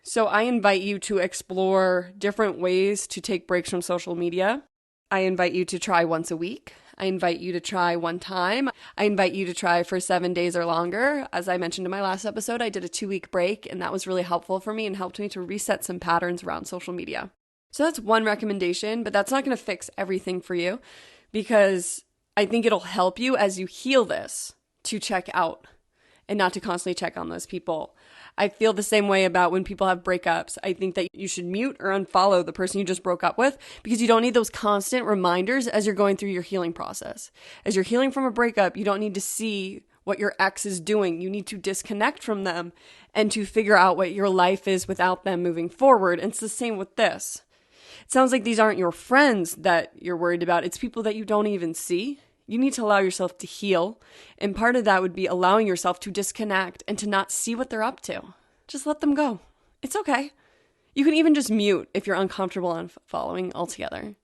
So I invite you to explore different ways to take breaks from social media. I invite you to try once a week. I invite you to try one time. I invite you to try for 7 days or longer. As I mentioned in my last episode, I did a 2-week break, and that was really helpful for me and helped me to reset some patterns around social media. So that's one recommendation, but that's not going to fix everything for you, because I think it'll help you as you heal this to check out and not to constantly check on those people. I feel the same way about when people have breakups. I think that you should mute or unfollow the person you just broke up with, because you don't need those constant reminders as you're going through your healing process. As you're healing from a breakup, you don't need to see what your ex is doing. You need to disconnect from them and to figure out what your life is without them moving forward. And it's the same with this. It sounds like these aren't your friends that you're worried about. It's people that you don't even see. You need to allow yourself to heal. And part of that would be allowing yourself to disconnect and to not see what they're up to. Just let them go. It's okay. You can even just mute if you're uncomfortable on following altogether.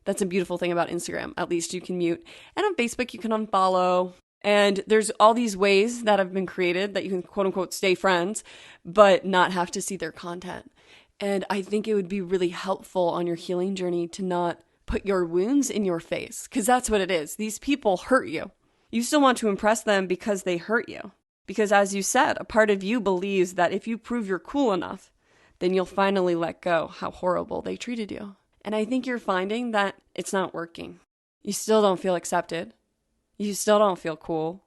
That's a beautiful thing about Instagram. At least you can mute. And on Facebook, you can unfollow. And there's all these ways that have been created that you can quote unquote stay friends, but not have to see their content. And I think it would be really helpful on your healing journey to not put your wounds in your face, because that's what it is. These people hurt you. You still want to impress them because they hurt you. Because as you said, a part of you believes that if you prove you're cool enough, then you'll finally let go how horrible they treated you. And I think you're finding that it's not working. You still don't feel accepted. You still don't feel cool.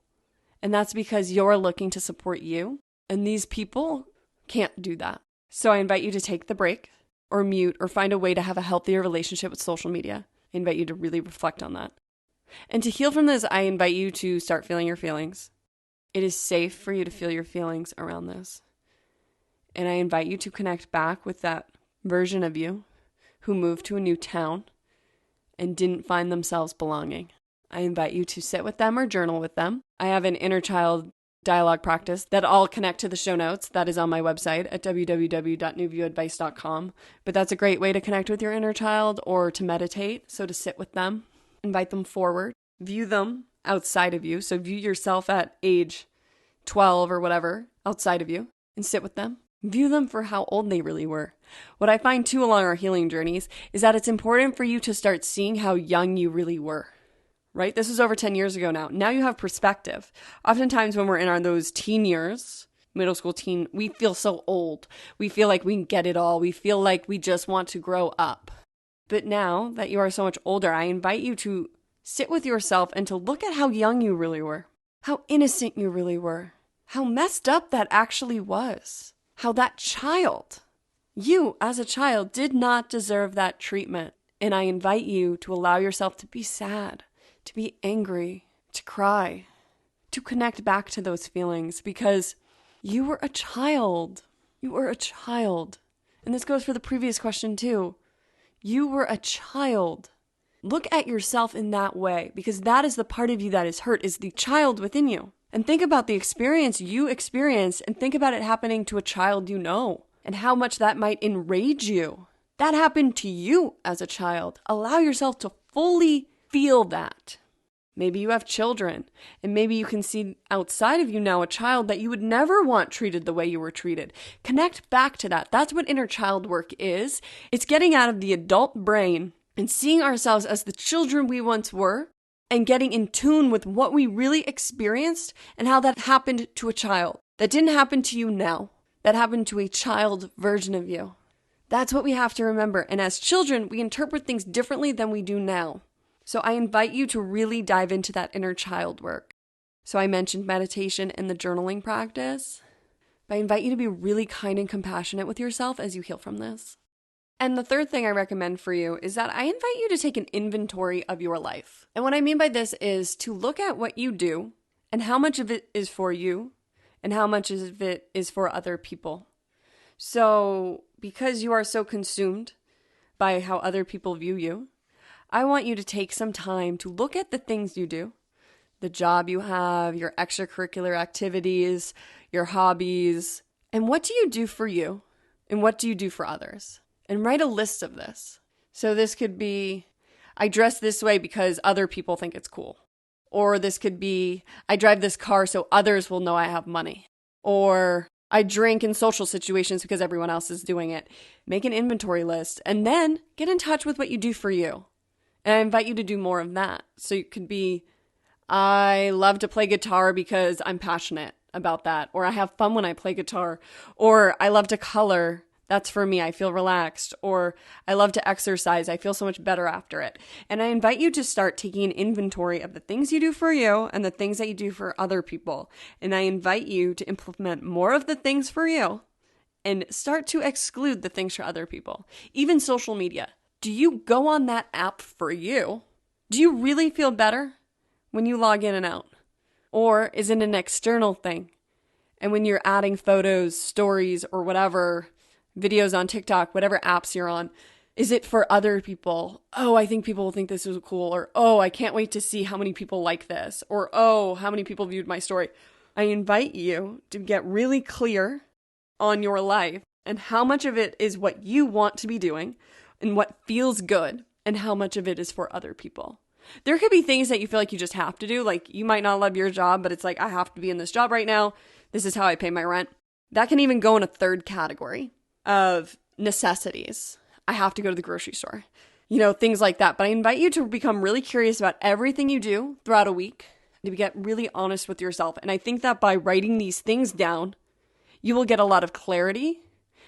And that's because you're looking to support you. And these people can't do that. So I invite you to take the break or mute or find a way to have a healthier relationship with social media. I invite you to really reflect on that. And to heal from this, I invite you to start feeling your feelings. It is safe for you to feel your feelings around this. And I invite you to connect back with that version of you who moved to a new town and didn't find themselves belonging. I invite you to sit with them or journal with them. I have an inner child dialogue practice that I'll connect to the show notes. That is on my website at www.newviewadvice.com. But that's a great way to connect with your inner child or to meditate. So to sit with them, invite them forward, view them outside of you. So view yourself at age 12 or whatever outside of you and sit with them. View them for how old they really were. What I find too along our healing journeys is that it's important for you to start seeing how young you really were. Right? This is over 10 years ago now. Now you have perspective. Oftentimes when we're in those teen years, middle school teen, we feel so old. We feel like we can get it all. We feel like we just want to grow up. But now that you are so much older, I invite you to sit with yourself and to look at how young you really were. How innocent you really were. How messed up that actually was. How that child, you as a child, did not deserve that treatment. And I invite you to allow yourself to be sad, to be angry, to cry, to connect back to those feelings, because you were a child. You were a child. And this goes for the previous question too. You were a child. Look at yourself in that way, because that is the part of you that is hurt, is the child within you. And think about the experience you experienced and think about it happening to a child you know and how much that might enrage you. That happened to you as a child. Allow yourself to fully feel that. Maybe you have children, and maybe you can see outside of you now a child that you would never want treated the way you were treated. Connect back to that. That's what inner child work is. It's getting out of the adult brain and seeing ourselves as the children we once were and getting in tune with what we really experienced and how that happened to a child. That didn't happen to you now. That happened to a child version of you. That's what we have to remember. And as children, we interpret things differently than we do now. So I invite you to really dive into that inner child work. So I mentioned meditation and the journaling practice. But I invite you to be really kind and compassionate with yourself as you heal from this. And the third thing I recommend for you is that I invite you to take an inventory of your life. And what I mean by this is to look at what you do and how much of it is for you and how much of it is for other people. So because you are so consumed by how other people view you, I want you to take some time to look at the things you do, the job you have, your extracurricular activities, your hobbies, and what do you do for you and what do you do for others? And write a list of this. So this could be, I dress this way because other people think it's cool. Or this could be, I drive this car so others will know I have money. Or I drink in social situations because everyone else is doing it. Make an inventory list and then get in touch with what you do for you. And I invite you to do more of that. So it could be, I love to play guitar because I'm passionate about that. Or I have fun when I play guitar. Or I love to color. That's for me. I feel relaxed. Or I love to exercise. I feel so much better after it. And I invite you to start taking an inventory of the things you do for you and the things that you do for other people. And I invite you to implement more of the things for you and start to exclude the things for other people. Even social media. Do you go on that app for you? Do you really feel better when you log in and out? Or is it an external thing? And when you're adding photos, stories, or whatever, videos on TikTok, whatever apps you're on, is it for other people? Oh, I think people will think this is cool. Or, oh, I can't wait to see how many people like this. Or, oh, how many people viewed my story. I invite you to get really clear on your life and how much of it is what you want to be doing and what feels good, and how much of it is for other people. There could be things that you feel like you just have to do. Like you might not love your job, but it's like, I have to be in this job right now. This is how I pay my rent. That can even go in a third category of necessities. I have to go to the grocery store. Things like that. But I invite you to become really curious about everything you do throughout a week, to get really honest with yourself. And I think that by writing these things down, you will get a lot of clarity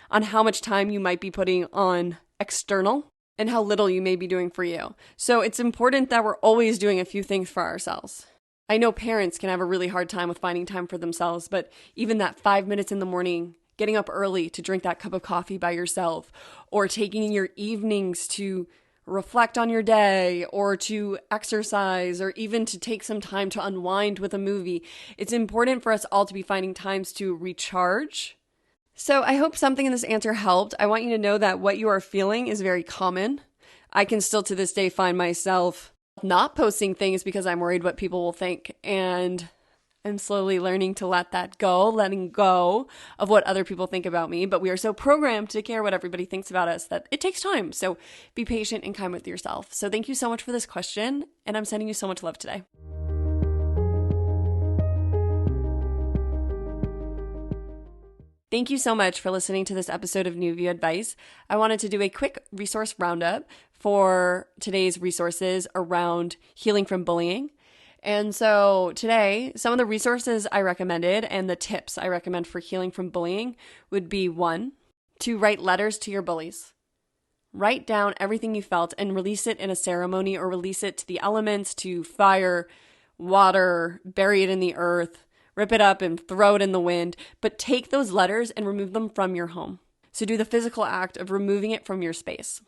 on how much time you might be putting on external and how little you may be doing for you. So it's important that we're always doing a few things for ourselves. I know parents can have a really hard time with finding time for themselves, but even that 5 minutes in the morning, getting up early to drink that cup of coffee by yourself, or taking your evenings to reflect on your day, or to exercise, or even to take some time to unwind with a movie. It's important for us all to be finding times to recharge. So I hope something in this answer helped. I want you to know that what you are feeling is very common. I can still to this day find myself not posting things because I'm worried what people will think. And I'm slowly learning to let that go, letting go of what other people think about me. But we are so programmed to care what everybody thinks about us that it takes time. So be patient and kind with yourself. So thank you so much for this question. And I'm sending you so much love today. Thank you so much for listening to this episode of New View Advice. I wanted to do a quick resource roundup for today's resources around healing from bullying. And so today, some of the resources I recommended and the tips I recommend for healing from bullying would be 1, to write letters to your bullies. Write down everything you felt and release it in a ceremony or release it to the elements, to fire, water, bury it in the earth. Rip it up and throw it in the wind, but take those letters and remove them from your home. So do the physical act of removing it from your space.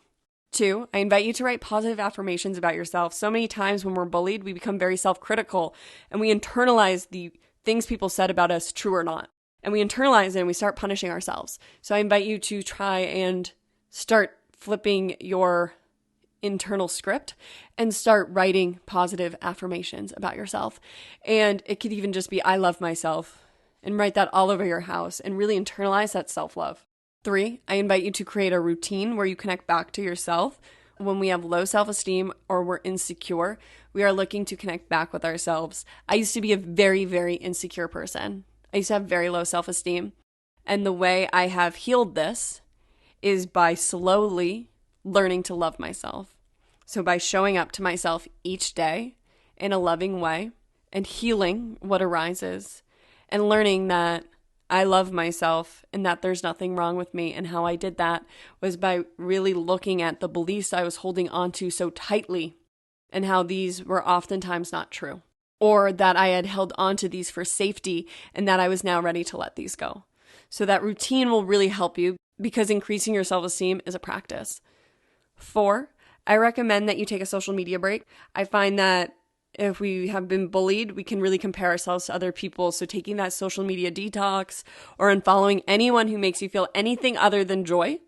2, I invite you to write positive affirmations about yourself. So many times when we're bullied, we become very self-critical and we internalize the things people said about us, true or not. And we internalize it and we start punishing ourselves. So I invite you to try and start flipping your internal script and start writing positive affirmations about yourself. And it could even just be, I love myself, and write that all over your house and really internalize that self-love. 3, I invite you to create a routine where you connect back to yourself. When we have low self-esteem or we're insecure, we are looking to connect back with ourselves. I used to be a very, very insecure person. I used to have very low self-esteem. And the way I have healed this is by slowly learning to love myself. So by showing up to myself each day in a loving way and healing what arises and learning that I love myself and that there's nothing wrong with me. And how I did that was by really looking at the beliefs I was holding onto so tightly and how these were oftentimes not true, or that I had held onto these for safety and that I was now ready to let these go. So that routine will really help you because increasing your self-esteem is a practice. 4, I recommend that you take a social media break. I find that if we have been bullied, we can really compare ourselves to other people. So taking that social media detox or unfollowing anyone who makes you feel anything other than joy,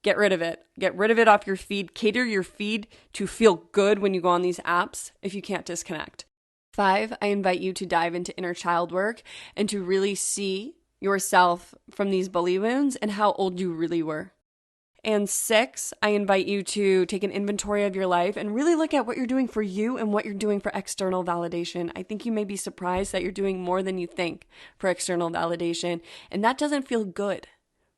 get rid of it. Get rid of it off your feed. Cater your feed to feel good when you go on these apps if you can't disconnect. 5, I invite you to dive into inner child work and to really see yourself from these bully wounds and how old you really were. And 6, I invite you to take an inventory of your life and really look at what you're doing for you and what you're doing for external validation. I think you may be surprised that you're doing more than you think for external validation, and that doesn't feel good,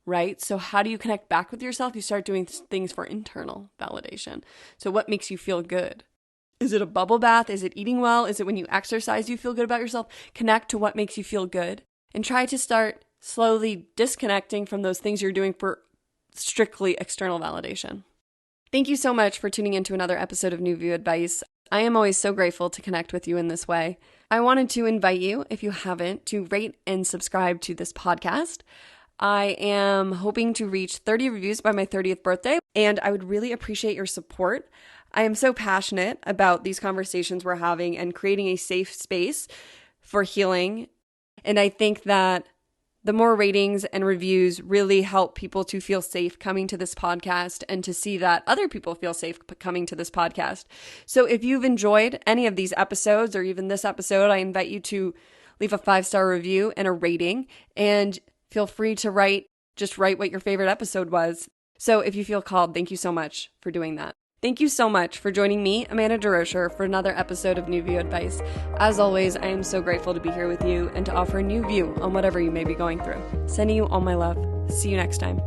right? So how do you connect back with yourself? You start doing things for internal validation. So what makes you feel good? Is it a bubble bath? Is it eating well? Is it when you exercise you feel good about yourself? Connect to what makes you feel good and try to start slowly disconnecting from those things you're doing for strictly external validation. Thank you so much for tuning into another episode of New View Advice. I am always so grateful to connect with you in this way. I wanted to invite you, if you haven't, to rate and subscribe to this podcast. I am hoping to reach 30 reviews by my 30th birthday, and I would really appreciate your support. I am so passionate about these conversations we're having and creating a safe space for healing. And I think that the more ratings and reviews really help people to feel safe coming to this podcast and to see that other people feel safe coming to this podcast. So if you've enjoyed any of these episodes or even this episode, I invite you to leave a 5-star review and a rating, and feel free to write what your favorite episode was. So if you feel called, thank you so much for doing that. Thank you so much for joining me, Amanda DeRocher, for another episode of New View Advice. As always, I am so grateful to be here with you and to offer a new view on whatever you may be going through. Sending you all my love. See you next time.